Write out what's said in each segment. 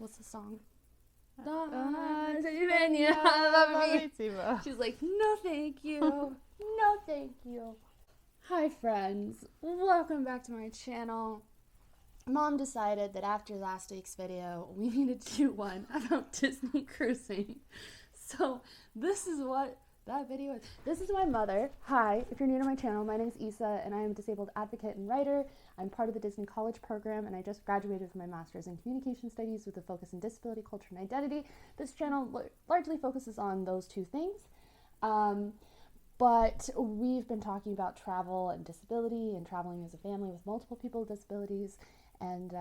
What's the song? She's like, no thank you. No thank you. Hi friends, welcome back to my channel. Mom decided that after last week's video, we needed to do one about Disney cruising. So this is what that video is. This is my mother. Hi, if you're new to my channel, my name is Issa and I am a disabled advocate and writer. I'm part of the Disney College program and I just graduated from my master's in communication studies with a focus in disability, culture, and identity. This channel largely focuses on those two things. But we've been talking about travel and disability and traveling as a family with multiple people with disabilities. And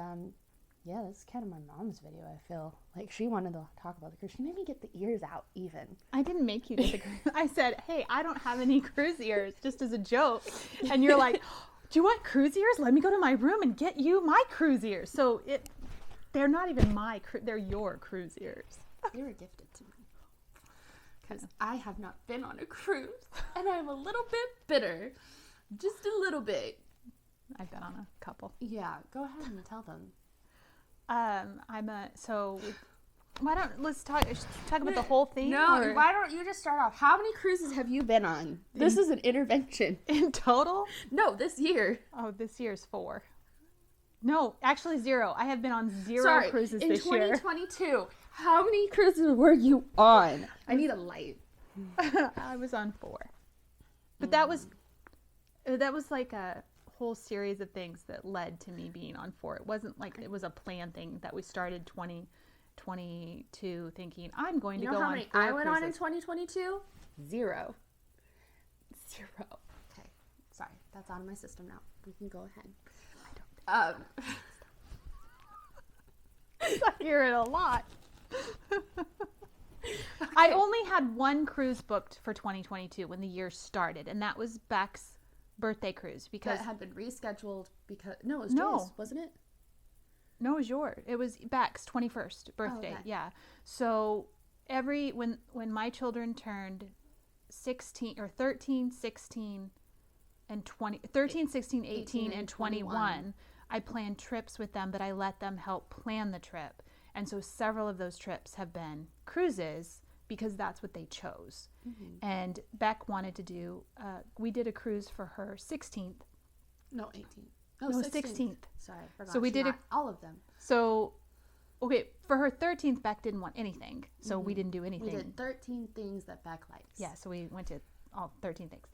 yeah, this is kind of my mom's video. I feel like she wanted to talk about the cruise. She made me get the ears out even. I didn't make you get the cruise. I said, hey, I don't have any cruise ears, just as a joke. And you're like, do you want cruise ears? Let me go to my room and get you my cruise ears. So they're not even they're your cruise ears. They were gifted to me. Because I have not been on a cruise. And I'm a little bit bitter. Just a little bit. I've been on a couple. Yeah, go ahead and tell them. Let's talk about the whole thing? No, why don't you just start off? How many cruises have you been on? This is an intervention. In total? No, this year. Oh, this year's 4. No, actually 0. I have been on 0 cruises this year. In 2022, how many cruises were you on? I need a light. I was on 4. But that was like a whole series of things that led to me being on 4. It wasn't like it was a planned thing that we started 2022 thinking I'm going to go on 4 cruises. You know how many I went on in 2022? 0. Okay, sorry, that's out of my system now. We can go ahead. I hear it a lot. I only had 1 cruise booked for 2022 when the year started, and that was Beck's birthday cruise because that had been rescheduled because it was Joy's, wasn't it? No, it was yours. It was Beck's 21st birthday. Okay. Yeah. So when my children turned 16 or 13, 16 and 20 13, 16, 18 and 21, I planned trips with them, but I let them help plan the trip. And so several of those trips have been cruises because that's what they chose. Mm-hmm. And Beck wanted to do, we did a cruise for her 16th. No, 18th. No, 16th. Sorry, I forgot. So we did all of them. So, okay, for her 13th, Beck didn't want anything. So we didn't do anything. We did 13 things that Beck likes. Yeah, so we went to all 13 things.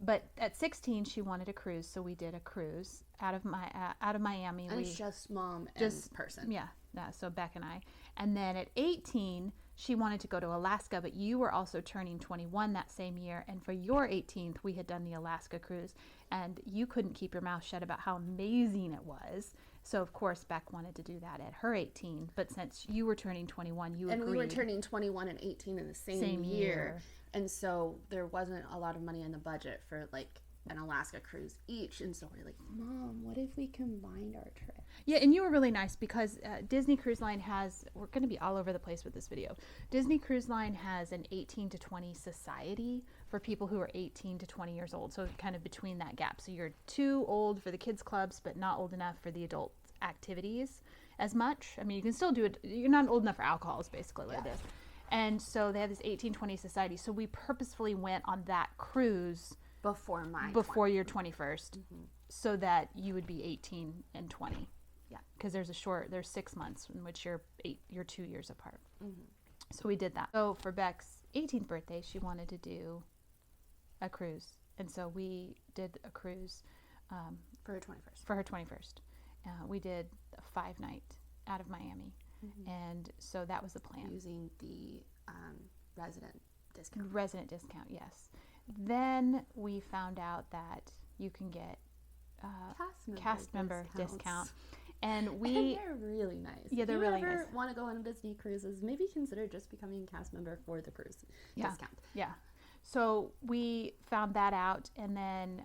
But at 16, she wanted a cruise, so we did a cruise out of Miami. And it's just mom and person. Yeah, so Beck and I. And then at 18, she wanted to go to Alaska, but you were also turning 21 that same year. And for your 18th, we had done the Alaska cruise. And you couldn't keep your mouth shut about how amazing it was. So, of course, Beck wanted to do that at her 18. But since you were turning 21, you agreed. And we were turning 21 and 18 in the same year. And so there wasn't a lot of money in the budget for like an Alaska cruise each. And so we're like, Mom, what if we combined our trip? Yeah, and you were really nice because Disney Cruise Line we're going to be all over the place with this video. Disney Cruise Line has an 18 to 20 society for people who are 18 to 20 years old. So kind of between that gap. So you're too old for the kids clubs, but not old enough for the adult activities as much. I mean, you can still do it. You're not old enough for alcohol is basically what it is. And so they have this 18-20 society. So we purposefully went on that cruise before your 21st, so that you would be 18 and 20. Yeah, because there's 6 months in which you're 2 years apart. Mm-hmm. So we did that. So for Beck's 18th birthday, she wanted to do a cruise, and so we did a cruise for her 21st. We did a 5-night out of Miami. Mm-hmm. And so that was the plan. Using the resident discount. Resident discount, yes. Then we found out that you can get cast member discount. And they're really nice. Yeah, they're really nice. If you ever want to go on Disney cruises, maybe consider just becoming a cast member for the cruise discount. Yeah. So we found that out, and then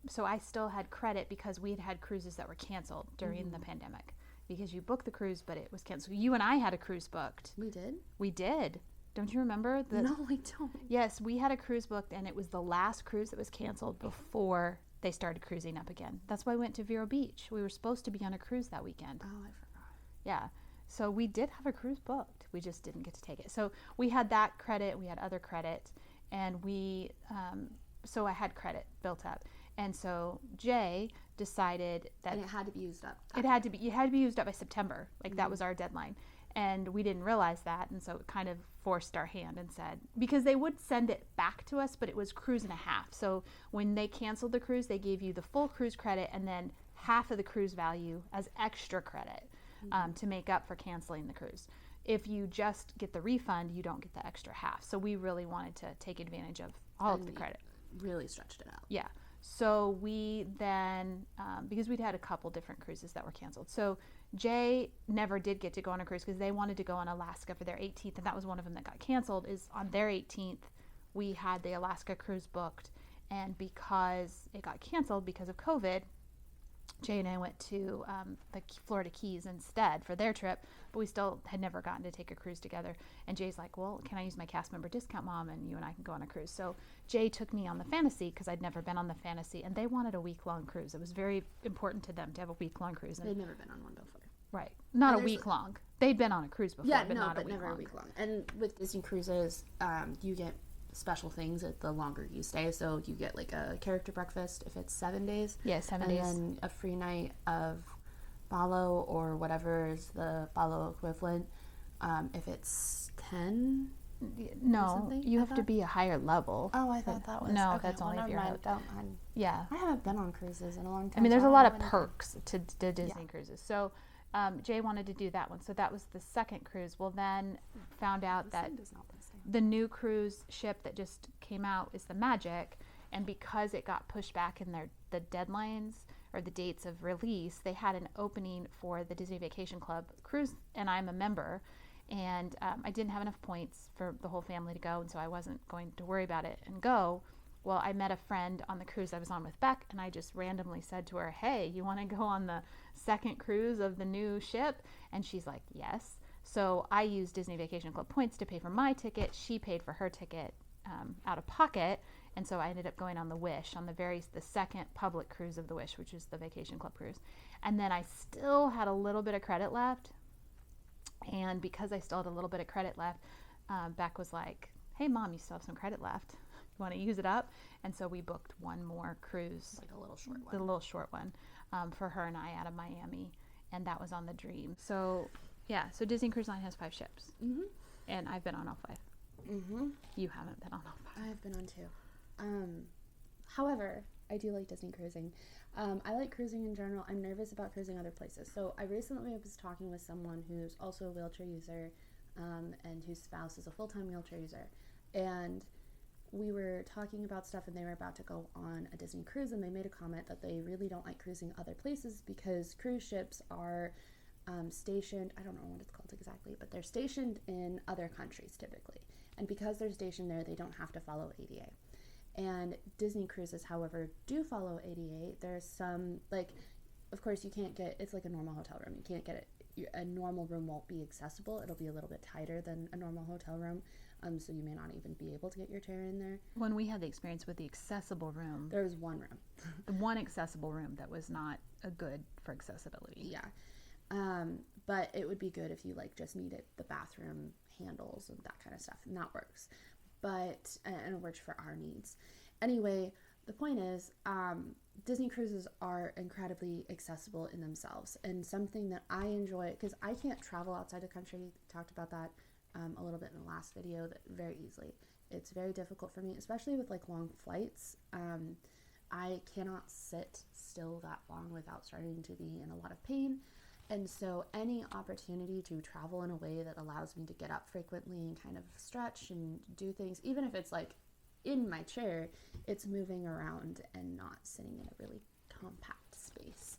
so I still had credit because we had cruises that were canceled during the pandemic. Because you booked the cruise, but it was canceled. You and I had a cruise booked. We did? We did. Don't you remember? No, I don't. Yes, we had a cruise booked, and it was the last cruise that was canceled before they started cruising up again. That's why we went to Vero Beach. We were supposed to be on a cruise that weekend. Oh, I forgot. Yeah. So we did have a cruise booked. We just didn't get to take it. So we had that credit. We had other credit, and so I had credit built up. And so Jay decided that and it had to be used up. it had to be used up by September. Like that was our deadline. And we didn't realize that, and so it kind of forced our hand and said, because they would send it back to us, but it was cruise and a half. So when they canceled the cruise, they gave you the full cruise credit and then half of the cruise value as extra credit to make up for canceling the cruise. If you just get the refund, you don't get the extra half. So we really wanted to take advantage of all of the credit. Really stretched it out. Yeah. So we then, because we'd had a couple different cruises that were canceled. So Jay never did get to go on a cruise because they wanted to go on Alaska for their 18th. And that was one of them that got canceled, is on their 18th, we had the Alaska cruise booked. And because it got canceled because of COVID, Jay and I went to the Florida Keys instead for their trip, but we still had never gotten to take a cruise together. And Jay's like, well, can I use my cast member discount, Mom, and you and I can go on a cruise? So Jay took me on the Fantasy because I'd never been on the Fantasy, and they wanted a week-long cruise. It was very important to them to have a week-long cruise. And They'd never been on one before. right. Not a week-long. They'd been on a cruise before, but not a week-long. Never a week-long. And with Disney Cruises, you get special things at the longer you stay. So you get like a character breakfast if it's 7 days. Yeah, 7 days. And then a free night of Balo or whatever is the Balo equivalent. If it's 10. No, you have to be a higher level. Oh, I thought that was. No, okay, that's only if you're yeah. I haven't been on cruises in a long time. I mean, there's so a lot I of don't know perks to Disney cruises. So Jay wanted to do that one. So that was the second cruise. Well, then found out that the new cruise ship that just came out is the Magic. And because it got pushed back in the deadlines or the dates of release, they had an opening for the Disney Vacation Club cruise, and I'm a member. And I didn't have enough points for the whole family to go, and so I wasn't going to worry about it and go. Well, I met a friend on the cruise I was on with Beck, and I just randomly said to her, hey, you want to go on the second cruise of the new ship? And she's like, yes. So I used Disney Vacation Club points to pay for my ticket. She paid for her ticket out of pocket, and so I ended up going on the Wish, on the second public cruise of the Wish, which is the Vacation Club cruise. And then I still had a little bit of credit left, and because I still had a little bit of credit left, Beck was like, hey, Mom, you still have some credit left. You want to use it up? And so we booked one more cruise. Like a little short one. The little short one for her and I out of Miami, and that was on the Dream. So, yeah, so Disney Cruise Line has 5 ships, and I've been on all 5. You haven't been on all 5. I've been on 2. However, I do like Disney cruising. I like cruising in general. I'm nervous about cruising other places. So I recently was talking with someone who's also a wheelchair user and whose spouse is a full-time wheelchair user. And we were talking about stuff, and they were about to go on a Disney cruise, and they made a comment that they really don't like cruising other places because cruise ships are stationed, I don't know what it's called exactly, but they're stationed in other countries typically. And because they're stationed there, they don't have to follow ADA. And Disney cruises, however, do follow ADA. There's some, like, of course you can't get, it's like a normal hotel room. You can't get it, a normal room won't be accessible. It'll be a little bit tighter than a normal hotel room. So you may not even be able to get your chair in there. When we had the experience with the accessible room, there was one room. The one accessible room that was not a good for accessibility. Yeah. But it would be good if you like just needed the bathroom handles and that kind of stuff, and that works. But, and it works for our needs. Anyway, the point is, Disney cruises are incredibly accessible in themselves, and something that I enjoy, because I can't travel outside the country, talked about that a little bit in the last video, that very easily. It's very difficult for me, especially with like long flights. I cannot sit still that long without starting to be in a lot of pain. And so any opportunity to travel in a way that allows me to get up frequently and kind of stretch and do things, even if it's like in my chair, it's moving around and not sitting in a really compact space.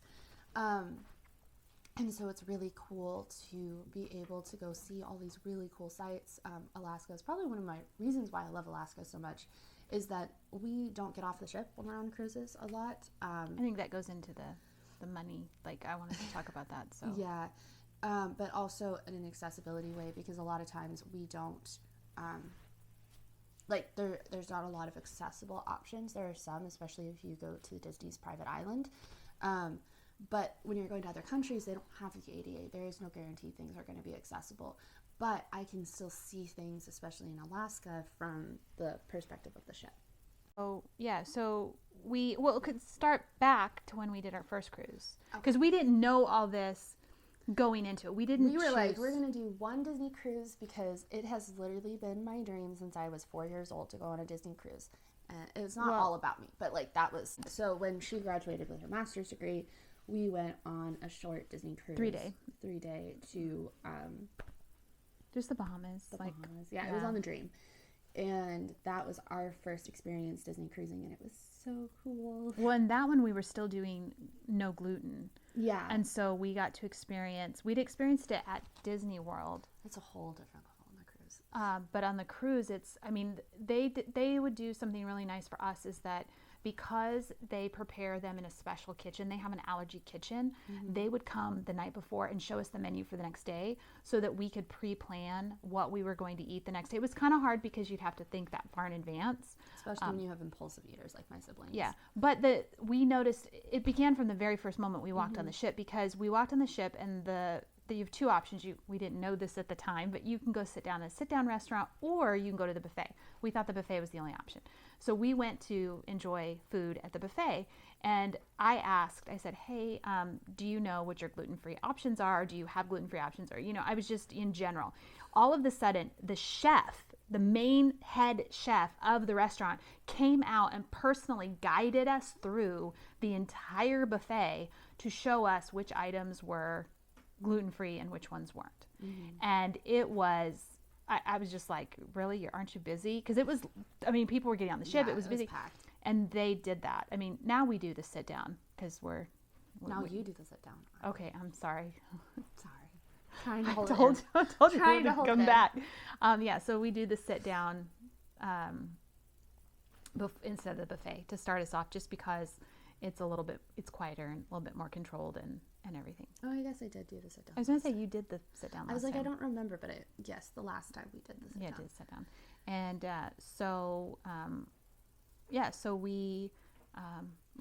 And so it's really cool to be able to go see all these really cool sites. Alaska is probably one of my reasons why I love Alaska so much, is that we don't get off the ship when we're on cruises a lot. I think that goes into the money. Like, I wanted to talk about that. So yeah, but also in an accessibility way, because a lot of times we don't like there's not a lot of accessible options. There are some, especially if you go to Disney's private island, But when you're going to other countries, they don't have the ADA. There is no guarantee things are going to be accessible. But I can still see things, especially in Alaska, from the perspective of the ship. Oh, yeah. So we could start back to when we did our first cruise. Because we didn't know all this going into it. We were like, we're going to do one Disney cruise because it has literally been my dream since I was 4 years old to go on a Disney cruise. It was not all about me, but like that was. So when she graduated with her master's degree, we went on a short Disney cruise. 3-day to just the Bahamas. Bahamas. Yeah, it was on the Dream. And that was our first experience Disney cruising, and it was so cool. Well, in that one we were still doing no gluten. Yeah. And so we'd experienced it at Disney World. It's a whole different level on the cruise. But on the cruise, they would do something really nice for us is that because they prepare them in a special kitchen, they have an allergy kitchen, they would come the night before and show us the menu for the next day so that we could pre-plan what we were going to eat the next day. It was kind of hard because you'd have to think that far in advance. Especially when you have impulsive eaters like my siblings. Yeah, but we noticed it began from the very first moment we walked on the ship, because we walked on the ship and you have two options. We didn't know this at the time, but you can go sit down at a sit-down restaurant or you can go to the buffet. We thought the buffet was the only option. So we went to enjoy food at the buffet, and I said, hey, do you know what your gluten-free options are? Do you have gluten-free options? Or, I was just in general. All of a sudden, the chef, the main head chef of the restaurant, came out and personally guided us through the entire buffet to show us which items were gluten-free and which ones weren't. And it was, I was just like, really, aren't you busy? Because people were getting on the ship. Yeah, it was busy. Packed. And they did that. Now we do the sit down because now you do the sit down. Okay, I'm sorry. Sorry. Trying to hold I told you trying to hold come it back. So we do the sit down instead of the buffet to start us off, just because it's quieter and a little bit more controlled and everything. Oh, I guess I did do the sit down. I was going to say you did the sit down last time. I was like, I don't remember, but yes, the last time we did the sit down. Yeah, I did sit down. And so we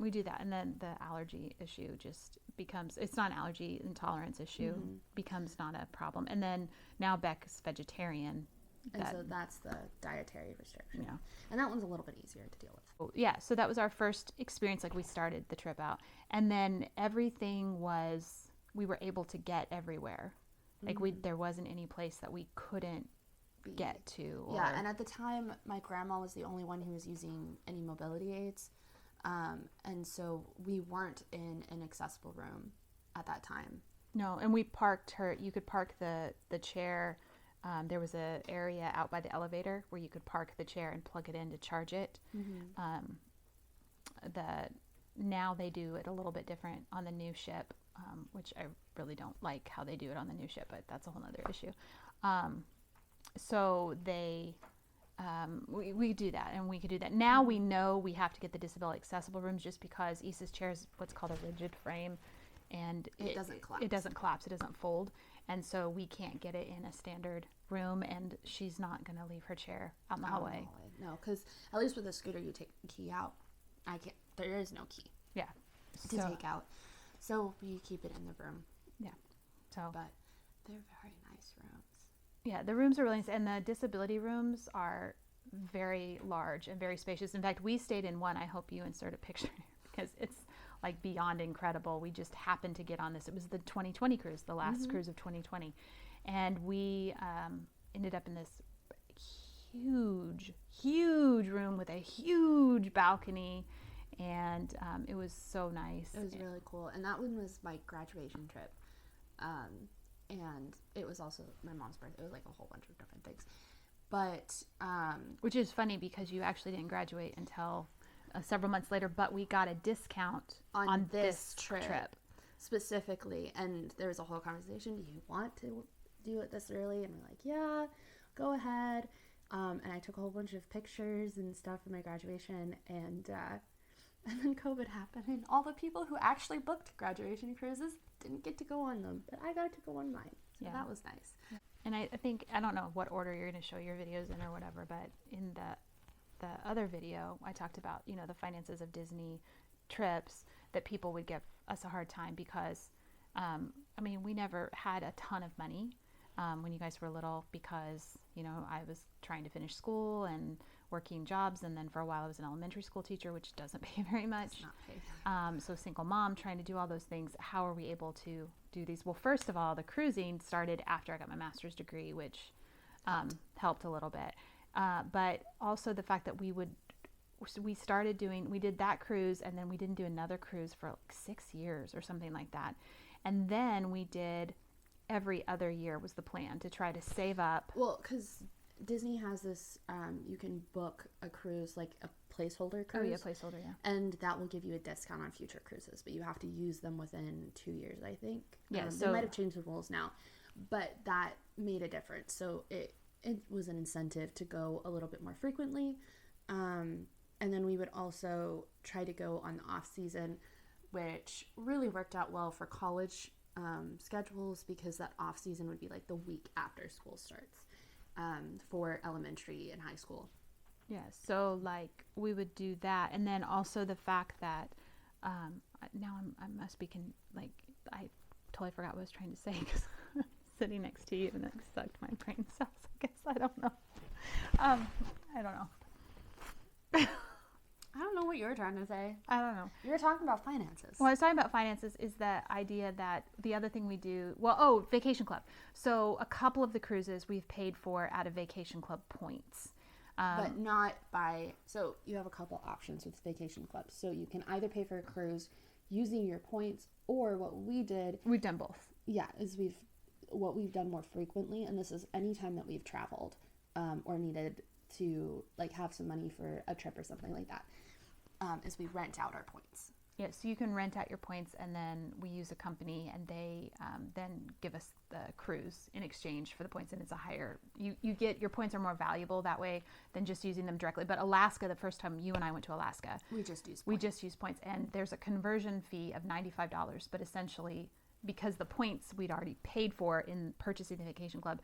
do that. And then the allergy issue just becomes, it's not an allergy intolerance issue, becomes not a problem. And then now Beck is vegetarian. And so that's the dietary restriction. Yeah. And that one's a little bit easier to deal with. Yeah, so that was our first experience, we started the trip out. And then everything we were able to get everywhere. There wasn't any place that we couldn't get to. Yeah, and at the time, my grandma was the only one who was using any mobility aids. And so we weren't in an accessible room at that time. No, and we parked you could park the chair. There was an area out by the elevator where you could park the chair and plug it in to charge it. Now they do it a little bit different on the new ship, which I really don't like how they do it on the new ship, but that's a whole other issue. So we do that, and we could do that. Now we know we have to get the disability accessible rooms just because Issa's chair is what's called a rigid frame, and it doesn't collapse. It doesn't collapse. It doesn't fold. And so we can't get it in a standard room, and she's not going to leave her chair out in the hallway. No, because at least with a scooter, you take the key out. There is no key. Yeah. To take out. So we keep it in the room. Yeah. But they're very nice rooms. Yeah, the rooms are really nice, and the disability rooms are very large and very spacious. In fact, we stayed in one. I hope you insert a picture because it's beyond incredible. We just happened to get on this. It was the 2020 cruise, the last cruise of 2020. And we ended up in this huge room with a huge balcony. And it was so nice. It was really cool. And that one was my graduation trip. And it was also my mom's birthday. It was a whole bunch of different things. But which is funny because you actually didn't graduate until several months later, but we got a discount on this trip specifically. And there was a whole conversation. Do you want to do it this early? And we're like, yeah, go ahead. And I took a whole bunch of pictures and stuff for my graduation, and then COVID happened, and all the people who actually booked graduation cruises didn't get to go on them, but I got to go on mine. So that was nice. And I think, I don't know what order you're going to show your videos in or whatever, but in the other video, I talked about, the finances of Disney trips that people would give us a hard time because, I mean, we never had a ton of money when you guys were little because, you know, I was trying to finish school and working jobs. And then for a while I was an elementary school teacher, which doesn't pay very much. It's not paid. So single mom trying to do all those things. How are we able to do these? Well, first of all, the cruising started after I got my master's degree, which helped a little bit. But also the fact that we did that cruise, and then we didn't do another cruise for like 6 years or something like that. And then we did every other year was the plan to try to save up. Well, because Disney has this, you can book a cruise, like a placeholder cruise. Oh yeah, placeholder, yeah. And that will give you a discount on future cruises, but you have to use them within 2 years, I think. Yeah, they might have changed the rules now, but that made a difference. So it was an incentive to go a little bit more frequently. And then we would also try to go on the off season, which really worked out well for college schedules, because that off season would be like the week after school starts for elementary and high school. Yeah, so like we would do that, and then also the fact that now I must be I totally forgot what I was trying to say because sitting next to you and it sucked my brain cells. I guess I don't know. I don't know. I don't know what you were trying to say. I don't know. You were talking about finances. What I was talking about finances is the idea that the other thing we do, Vacation Club. So a couple of the cruises we've paid for out of Vacation Club points. But not by, so you have a couple options with Vacation Club. So you can either pay for a cruise using your points, or what we did. We've done both. Yeah, is what we've done more frequently, and this is any time that we've traveled or needed to like have some money for a trip or something like that, is we rent out our points. Yeah, so you can rent out your points, and then we use a company, and they then give us the cruise in exchange for the points, and it's a higher. You get your points are more valuable that way than just using them directly. But Alaska, the first time you and I went to Alaska, We just use points, and there's a conversion fee of $95. But essentially, because the points we'd already paid for in purchasing the Vacation Club,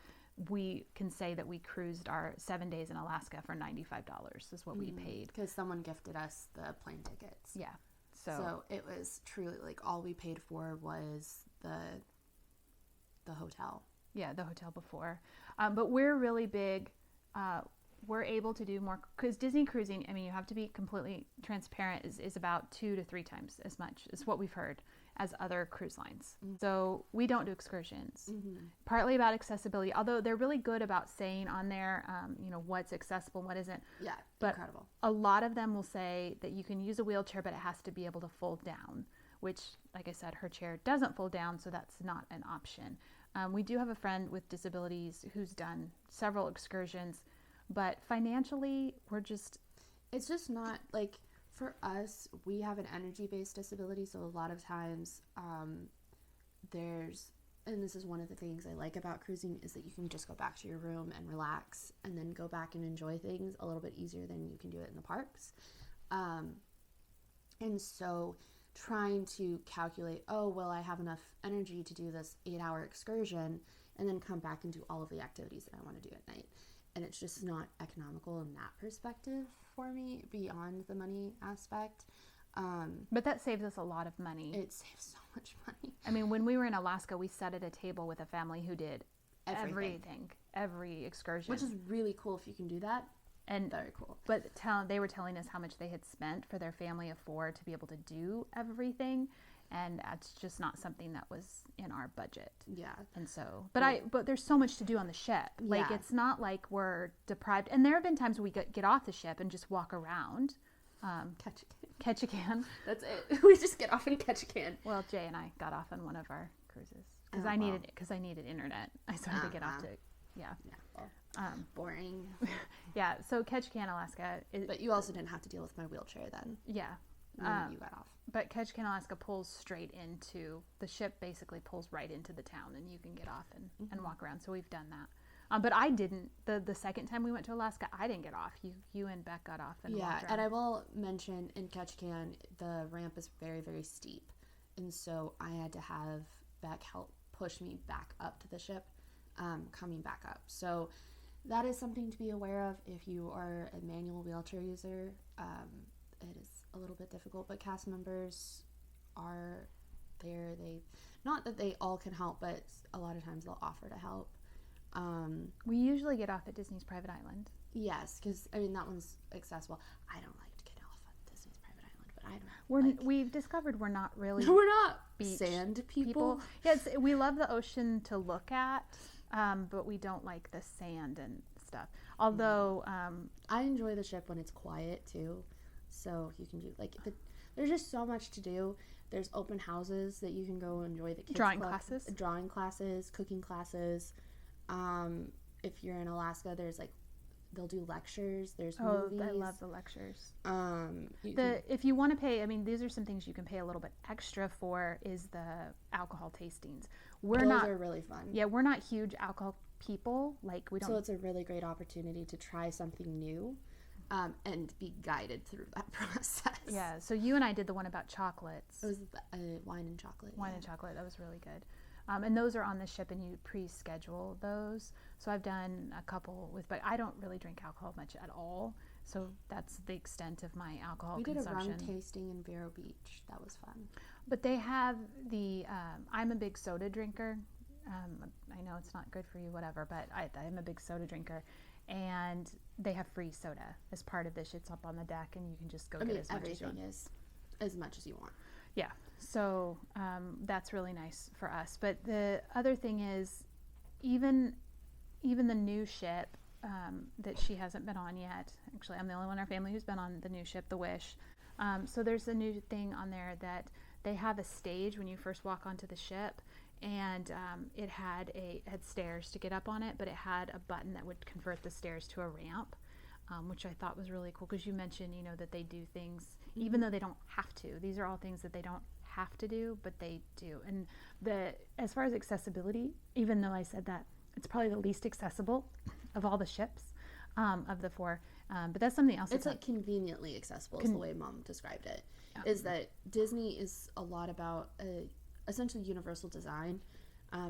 we can say that we cruised our 7 days in Alaska for $95 is what we paid. Because someone gifted us the plane tickets. Yeah. So it was truly like all we paid for was the hotel. Yeah, the hotel before. But we're really big. We're able to do more because Disney cruising, I mean, you have to be completely transparent, is about 2 to 3 times as much is what we've heard as other cruise lines. Mm-hmm. So we don't do excursions. Mm-hmm. Partly about accessibility, although they're really good about saying on there, what's accessible and what isn't. Yeah, but incredible. A lot of them will say that you can use a wheelchair, but it has to be able to fold down, which, like I said, her chair doesn't fold down, so that's not an option. We do have a friend with disabilities who's done several excursions, but financially, it's just not like, for us, we have an energy-based disability, so a lot of times and this is one of the things I like about cruising, is that you can just go back to your room and relax and then go back and enjoy things a little bit easier than you can do it in the parks. And so trying to calculate, I have enough energy to do this 8-hour excursion and then come back and do all of the activities that I want to do at night. And it's just not economical in that perspective for me, beyond the money aspect. But that saves us a lot of money. It saves so much money. I mean, when we were in Alaska, we sat at a table with a family who did everything, every excursion. Which is really cool if you can do that. And very cool. But they were telling us how much they had spent for their family of 4 to be able to do everything. And that's just not something that was in our budget. Yeah. And so, but there's so much to do on the ship. Like, it's not like we're deprived. And there have been times we get off the ship and just walk around. Catch a can. That's it. We just get off and catch a can. Well, Jay and I got off on one of our cruises because I needed internet. I started to get off to, boring. Yeah. So Catch a Can, Alaska. But you also didn't have to deal with my wheelchair then. Yeah. You got off. But Catch a Can, Alaska pulls straight into the ship. Basically, pulls right into the town, and you can get off and walk around. So we've done that. But I didn't. The second time we went to Alaska, I didn't get off. You and Beck got off and walked around. And I will mention in Catch a Can, the ramp is very, very steep, and so I had to have Beck help push me back up to the ship, coming back up. So that is something to be aware of if you are a manual wheelchair user. It is a little bit difficult, but cast members are there. Not that they all can help, but a lot of times they'll offer to help. We usually get off at Disney's Private Island. Yes, because I mean that one's accessible. I don't like to get off at Disney's Private Island, but I don't. We've discovered we're not really We're not beach sand people. Yes, we love the ocean to look at, but we don't like the sand and stuff. Although I enjoy the ship when it's quiet too, so you can do there's just so much to do. There's open houses that you can go enjoy, the kids drawing club, classes, cooking classes. If you're in Alaska, there's they'll do lectures. There's movies. I love the lectures. If you want to pay, I mean, these are some things you can pay a little bit extra for. Is the alcohol tastings? Those are really fun. Yeah, we're not huge alcohol people. Like we don't. So it's a really great opportunity to try something new, and be guided through that process. Yeah. So you and I did the one about chocolates. It was wine and chocolate. Wine and chocolate. That was really good. And those are on the ship, and you pre-schedule those. So I've done a couple but I don't really drink alcohol much at all. So that's the extent of my alcohol consumption. We did a rum tasting in Vero Beach. That was fun. But they have I'm a big soda drinker. I know it's not good for you, whatever, but I'm a big soda drinker. And they have free soda as part of this. It's up on the deck, and you can just go get as much as you want. Everything is as much as you want. Yeah, so that's really nice for us. But the other thing is, even the new ship that she hasn't been on yet. Actually, I'm the only one in our family who's been on the new ship, the Wish. So there's a new thing on there that they have a stage when you first walk onto the ship, and it had stairs to get up on it, but it had a button that would convert the stairs to a ramp. Which I thought was really cool, because you mentioned, that they do things even though they don't have to. These are all things that they don't have to do, but they do. And as far as accessibility, even though I said that it's probably the least accessible of all the ships, of the four, but that's something else. It's conveniently accessible is the way Mom described it. Yeah. Is that Disney is a lot about essentially universal design.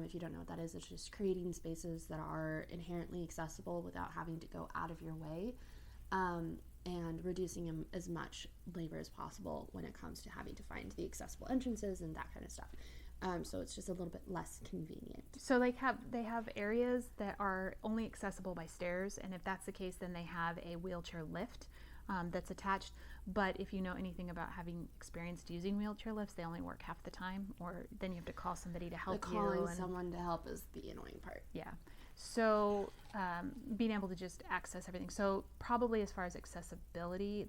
If you don't know what that is, it's just creating spaces that are inherently accessible without having to go out of your way, and reducing as much labor as possible when it comes to having to find the accessible entrances and that kind of stuff. So it's just a little bit less convenient. So they have areas that are only accessible by stairs, and if that's the case, then they have a wheelchair lift that's attached. But if you know anything about having experienced using wheelchair lifts, they only work half the time, or then you have to call somebody to help you. Calling someone to help is the annoying part. Yeah. So being able to just access everything. So probably as far as accessibility,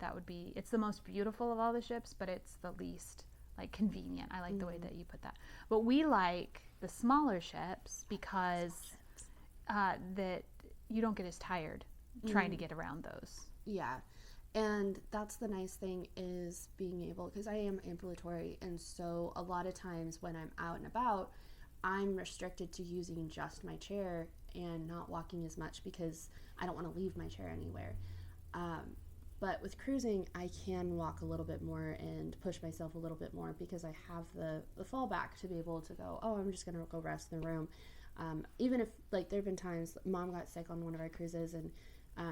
it's the most beautiful of all the ships, but it's the least convenient. I like the way that you put that. But we like the smaller ships because that you don't get as tired trying to get around those. Yeah. And that's the nice thing, is being able, because I am ambulatory, and so a lot of times when I'm out and about, I'm restricted to using just my chair and not walking as much because I don't want to leave my chair anywhere. But with cruising, I can walk a little bit more and push myself a little bit more because I have the fallback to be able to go, I'm just going to go rest in the room. Even if, there have been times Mom got sick on one of our cruises and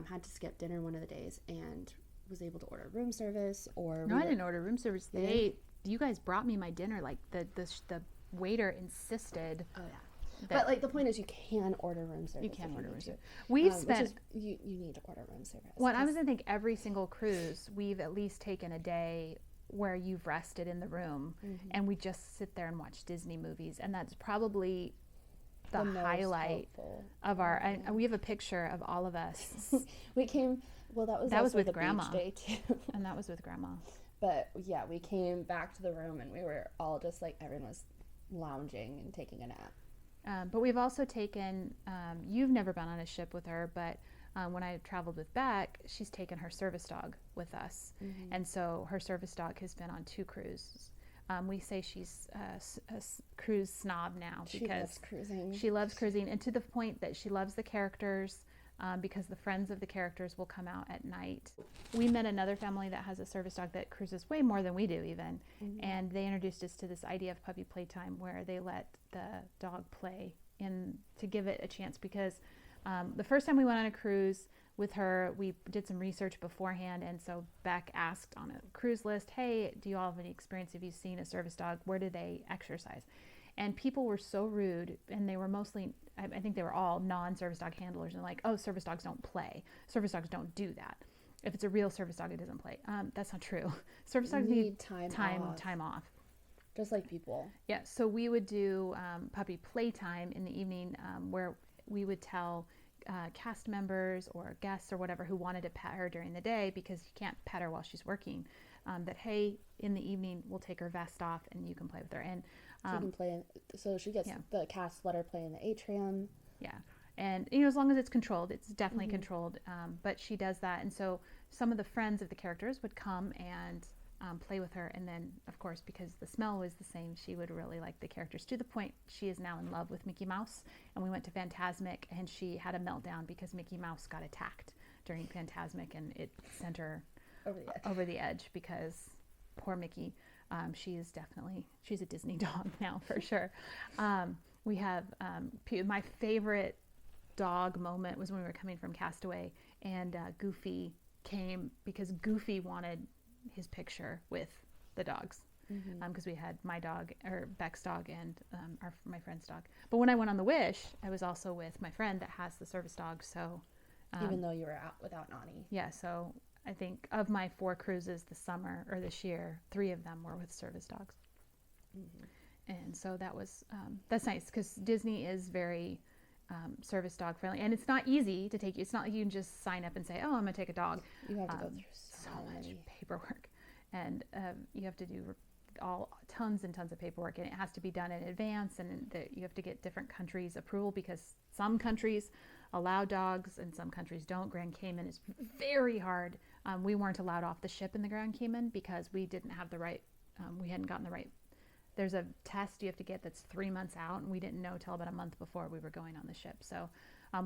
had to skip dinner one of the days and was able to order room service. I didn't order room service. You guys brought me my dinner. The waiter insisted. Oh yeah. But the point is, you can order room service. You can order room service. We've spent. You need to order room service. Well, I was gonna think every single cruise we've at least taken a day where you've rested in the room, and we just sit there and watch Disney movies, and that's probably the highlight of our. And we have a picture of all of us. We came. Well, that was with Grandma. Beach day too. And that was with Grandma. But yeah, we came back to the room and we were all just everyone was lounging and taking a nap. But we've also taken, you've never been on a ship with her, but when I traveled with Beck, she's taken her service dog with us. And so her service dog has been on 2 cruises. We say she's a cruise snob now because she loves cruising, and to the point that she loves the characters. Because the friends of the characters will come out at night. We met another family that has a service dog that cruises way more than we do even, and they introduced us to this idea of puppy playtime where they let the dog play to give it a chance, because the first time we went on a cruise, with her. We did some research beforehand, and so Beck asked on a cruise list, hey, do you all have any experience? Have you seen a service dog? Where do they exercise? And people were so rude, and they were mostly, I think they were all non-service dog handlers, and like, oh, service dogs don't play. Service dogs don't do that. If it's a real service dog, it doesn't play. That's not true. Service dogs need time off. Just like people. Yeah, so we would do puppy playtime in the evening, where we would tell cast members or guests or whatever who wanted to pet her during the day, because you can't pet her while she's working, that, hey, in the evening, we'll take her vest off and you can play with her. And she can play, so she gets the cast let her play in the atrium. Yeah. And, as long as it's controlled, it's definitely controlled. But she does that. And so some of the friends of the characters would come and play with her. And then, of course, because the smell was the same, she would really like the characters, to the point she is now in love with Mickey Mouse. And we went to Fantasmic, and she had a meltdown because Mickey Mouse got attacked during Fantasmic, and it sent her over the edge because poor Mickey. She's a Disney dog now, for sure. We have my favorite dog moment was when we were coming from Castaway, and Goofy came because Goofy wanted his picture with the dogs, because we had my dog, or Beck's dog, and my friend's dog. But when I went on the Wish, I was also with my friend that has the service dog. So even though you were out without Nani. Yeah, so I think of my 4 cruises this year, 3 of them were with service dogs. And so that was that's nice, because Disney is very service dog friendly, and it's not easy to take. It's not like you can just sign up and say, oh, I'm gonna take a dog. You have to go through so much paperwork, and you have to do tons and tons of paperwork, and it has to be done in advance, and you have to get different countries' approval, because some countries allow dogs and some countries don't. Grand Cayman is very hard. We weren't allowed off the ship in the Grand Cayman because we didn't have the right, we hadn't gotten the right. There's a test you have to get that's 3 months out, and we didn't know till about a month before we were going on the ship. So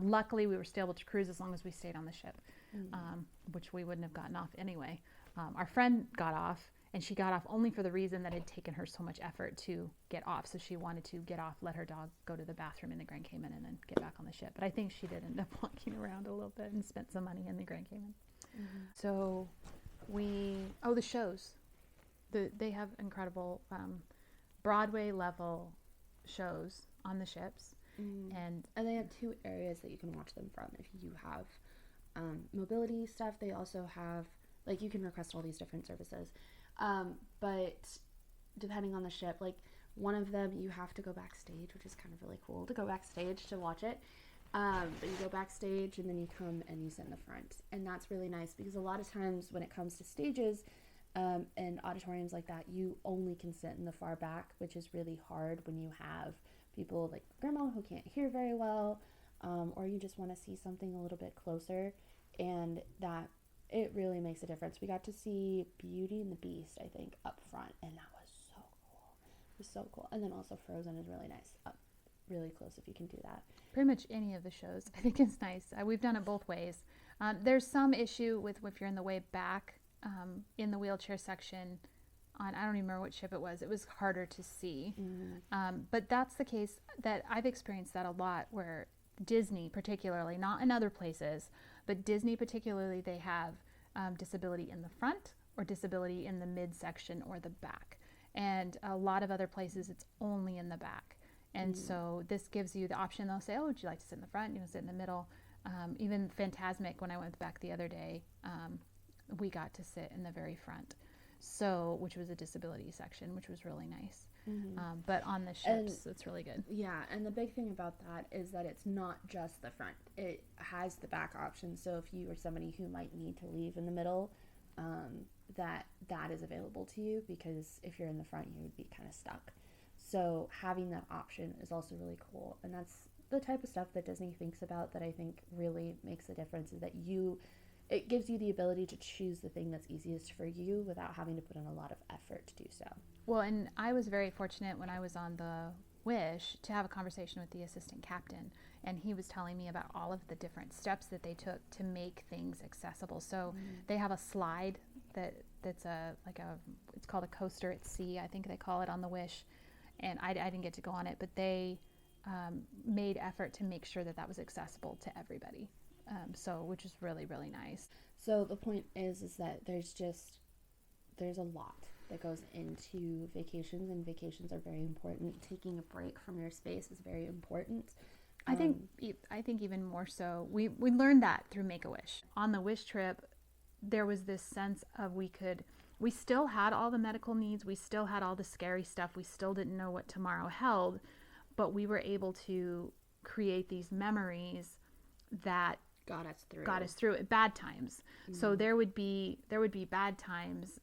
luckily we were still able to cruise as long as we stayed on the ship, which we wouldn't have gotten off anyway. Our friend got off, and she got off only for the reason that it had taken her so much effort to get off. So she wanted to get off, let her dog go to the bathroom in the Grand Cayman, and then get back on the ship. But I think she did end up walking around a little bit and spent some money in the Grand Cayman. So the shows. They have incredible Broadway level shows on the ships. And they have 2 areas that you can watch them from. If you have mobility stuff, they also have, like, you can request all these different services. But depending on the ship, like, one of them you have to go backstage, which is kind of really cool to go backstage to watch it. But you go backstage and then you come and you sit in the front. And that's really nice, because a lot of times when it comes to stages and auditoriums like that, you only can sit in the far back, which is really hard when you have people like grandma who can't hear very well, or you just want to see something a little bit closer. And that, it really makes a difference. We got to see Beauty and the Beast, I think, up front, and that was so cool. It was so cool. And then also Frozen is really nice, up really close if you can do that. Pretty much any of the shows, I think, is nice. We've done it both ways. There's some issue with if you're in the way back, in the wheelchair section on, I don't even remember what ship it was harder to see. But that's the case that I've experienced that a lot, where Disney particularly, not in other places, but Disney particularly, they have disability in the front or disability in the midsection or the back. And a lot of other places, it's only in the back. And so this gives you the option. They'll say, oh, would you like to sit in the front? You know, sit in the middle. Even Fantasmic, when I went back the other day, we got to sit in the very front. So, which was a disability section, which was really nice. But on the ships, it's really good. Yeah, and the big thing about that is that it's not just the front. It has the back option. So if you are somebody who might need to leave in the middle, that is available to you, because if you're in the front, you would be kind of stuck. So having that option is also really cool. And that's the type of stuff that Disney thinks about that I think really makes a difference, is that it gives you the ability to choose the thing that's easiest for you without having to put in a lot of effort to do so. Well, and I was very fortunate when I was on the Wish to have a conversation with the assistant captain, and he was telling me about all of the different steps that they took to make things accessible. So they have a slide that's it's called a coaster at sea, I think they call it on the Wish, and I didn't get to go on it, but they made effort to make sure that was accessible to everybody. So which is really, really nice. So the point is that there's a lot that goes into vacations, and vacations are very important. Taking a break from your space is very important. I think even more so, we learned that through Make-A-Wish. On the Wish trip, there was this sense of we still had all the medical needs, we still had all the scary stuff, we still didn't know what tomorrow held, but we were able to create these memories that got us through at bad times. So there would be bad times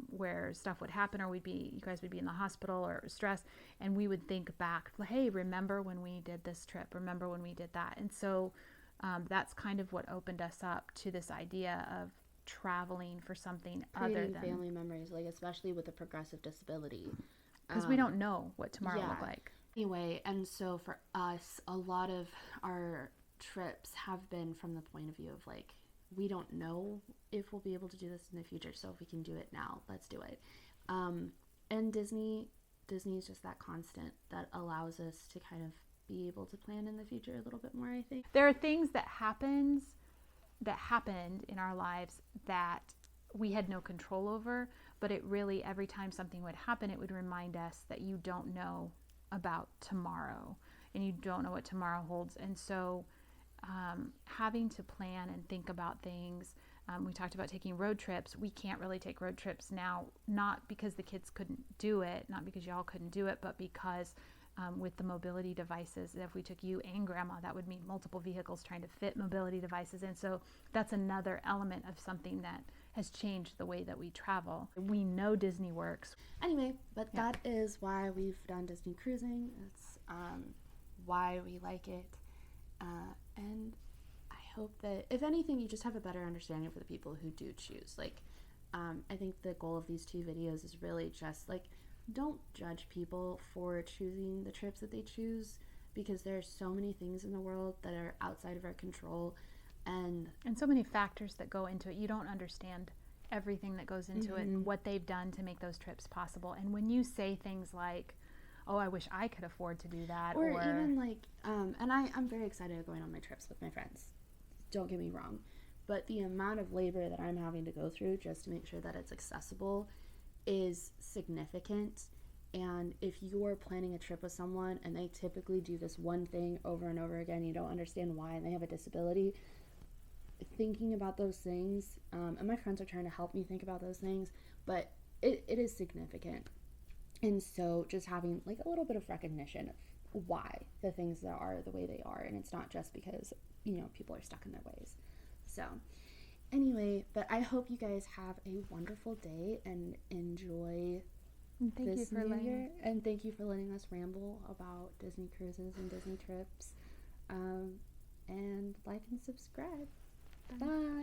where stuff would happen, or you guys would be in the hospital or stress, and we would think back, hey, remember when we did this trip, remember when we did that. And so that's kind of what opened us up to this idea of traveling for something creating other than family memories, like especially with a progressive disability, because we don't know what tomorrow will look like. Anyway, and so for us, a lot of our trips have been from the point of view of like, we don't know if we'll be able to do this in the future, so if we can do it now, let's do it. And Disney is just that constant that allows us to kind of be able to plan in the future a little bit more, I think. There are things that happened in our lives that we had no control over, but it really, every time something would happen, it would remind us that you don't know about tomorrow and you don't know what tomorrow holds. And so having to plan and think about things, we talked about taking road trips. We can't really take road trips now, not because the kids couldn't do it, not because y'all couldn't do it, but because with the mobility devices, if we took you and grandma, that would mean multiple vehicles trying to fit mobility devices. And so that's another element of something that has changed the way that we travel. We know Disney works. Anyway, but that is why we've done Disney cruising. It's why we like it. And I hope that, if anything, you just have a better understanding for the people who do choose. Like, I think the goal of these 2 videos is really just like, don't judge people for choosing the trips that they choose, because there are so many things in the world that are outside of our control, and so many factors that go into it. You don't understand everything that goes into it and what they've done to make those trips possible. And when you say things like, oh, I wish I could afford to do that, or even like, and I'm very excited going on my trips with my friends, don't get me wrong, but the amount of labor that I'm having to go through just to make sure that it's accessible is significant. And if you're planning a trip with someone and they typically do this one thing over and over again, you don't understand why, and they have a disability, thinking about those things, and my friends are trying to help me think about those things, but it is significant. And so just having like a little bit of recognition of why the things that are the way they are, and it's not just because, people are stuck in their ways. So anyway, but I hope you guys have a wonderful day and enjoy this new year. And thank you for letting us ramble about Disney cruises and Disney trips. And like and subscribe. Bye.